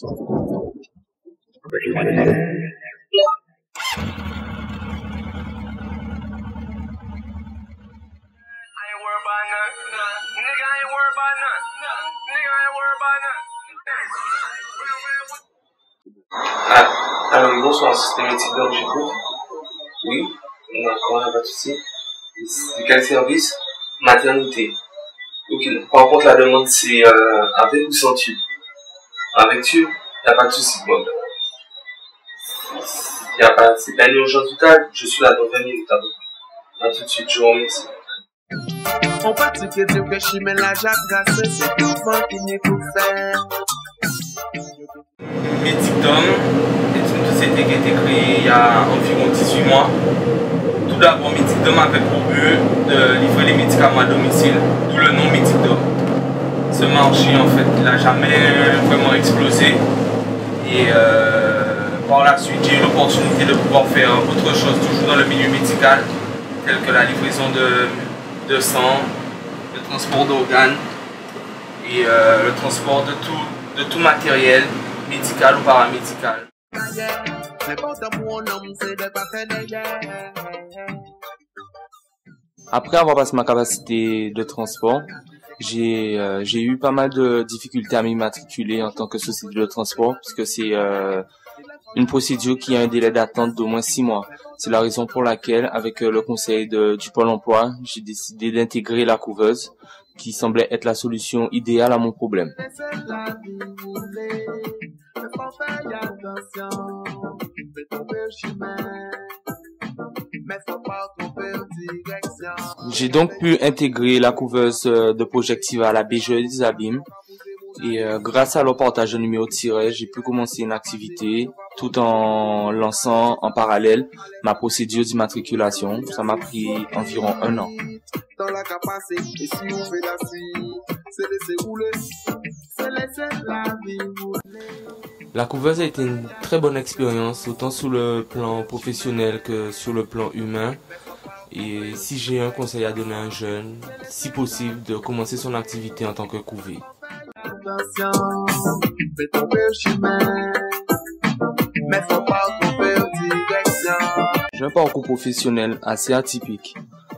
Alors, bonsoir, système éthique d'homme, j'écoute. Oui, d'accord, il n'y a pas de souci. C'est quel service? Maternité. Ok, par contre, la demande, c'est avec ou sans tube? Avec tube, il n'y a pas de souci. Bon, c'est pas une urgence vitale, je suis là dans 20 minutes. À tout de suite, je vous remercie. On pratique Dieu que chimène la Jacques Gassé, c'est tout le monde qui n'est tout fait. Médicdom est une société qui a été créée il y a environ 18 mois. Tout d'abord, Médicdom avait pour but de livrer les médicaments à domicile, d'où le nom Médicdom. Ce marché, en fait, il n'a jamais vraiment explosé. Et par la suite, j'ai eu l'opportunité de pouvoir faire autre chose, toujours dans le milieu médical, tel que la livraison de sang, le transport d'organes et le transport de tout matériel, médical ou paramédical. Après avoir passé ma capacité de transport, j'ai eu pas mal de difficultés à m'immatriculer en tant que société de transport, puisque c'est une procédure qui a un délai d'attente d'au moins 6 mois. C'est la raison pour laquelle, avec le conseil du Pôle emploi, j'ai décidé d'intégrer la couveuse, qui semblait être la solution idéale à mon problème. J'ai donc pu intégrer la couveuse de Projectiva à la BGE des Abîmes. Et grâce à leur partage de numéro de tiret, j'ai pu commencer une activité tout en lançant en parallèle ma procédure d'immatriculation. Ça m'a pris environ 1 an. La couveuse a été une très bonne expérience, autant sur le plan professionnel que sur le plan humain. Et si j'ai un conseil à donner à un jeune, si possible, de commencer son activité en tant que couvé. J'ai un parcours professionnel assez atypique.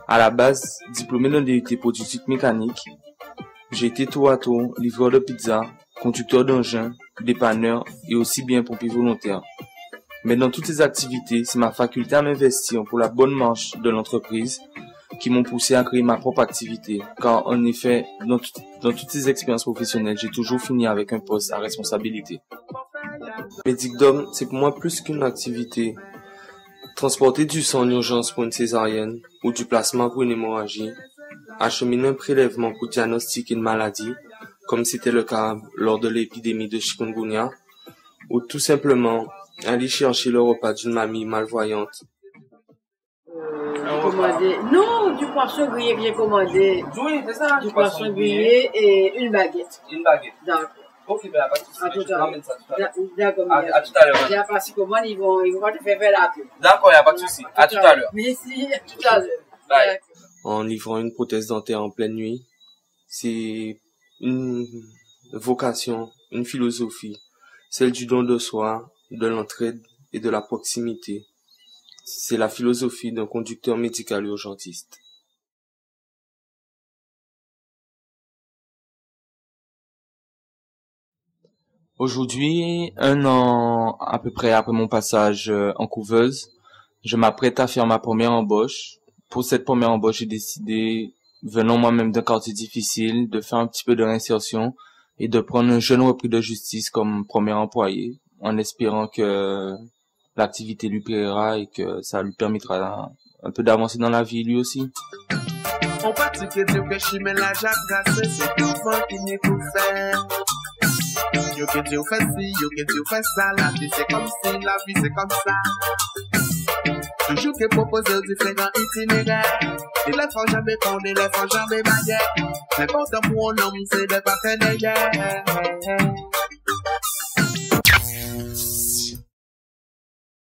À la base, diplômé d'un DUT productique mécanique, j'ai été tour à tour livreur de pizza, conducteur d'engin, dépanneur et aussi bien pompier volontaire. Mais dans toutes ces activités, c'est ma faculté à m'investir pour la bonne marche de l'entreprise qui m'ont poussé à créer ma propre activité. Car en effet, dans toutes ces expériences professionnelles, j'ai toujours fini avec un poste à responsabilité. Médicdom, c'est pour moi plus qu'une activité. Transporter du sang en urgence pour une césarienne ou du plasma pour une hémorragie, acheminer un prélèvement pour diagnostiquer une maladie, comme c'était le cas lors de l'épidémie de chikungunya, ou tout simplement aller chercher le repas d'une mamie malvoyante. Commandé. Non, du poisson grillé que j'ai commandé. Oui, c'est ça. Du poisson grillé et une baguette. Une baguette. D'accord. Ok, ben pas de souci. Je ramène ça tout à l'heure. D'accord. À tout à l'heure. J'ai passé comment ils vont pas te faire la pub. D'accord, il n'y a pas de souci. À tout à l'heure. Merci, à tout à l'heure. Bye. En livrant une prothèse dentaire en pleine nuit, c'est une vocation, une philosophie, celle du don de soi, de l'entraide et de la proximité. C'est la philosophie d'un conducteur médical urgentiste. Aujourd'hui, 1 an à peu près après mon passage en couveuse, je m'apprête à faire ma première embauche. Pour cette première embauche, j'ai décidé, venant moi-même d'un quartier difficile, de faire un petit peu de réinsertion et de prendre un jeune repris de justice comme premier employé, en espérant que l'activité lui plaira et que ça lui permettra un peu d'avancer dans la vie lui aussi. On pratique Dieu que chimène la Jacques Gassé, c'est tout le monde qui n'est tout fait. Yo que Dieu fait ci, yo que Dieu fait ça, la vie c'est comme si, la vie c'est comme ça. Toujours que proposer différents itinéraires. Il les faut jamais prendre, il les faut jamais baguette. N'importe où on homme, c'est de partenaires.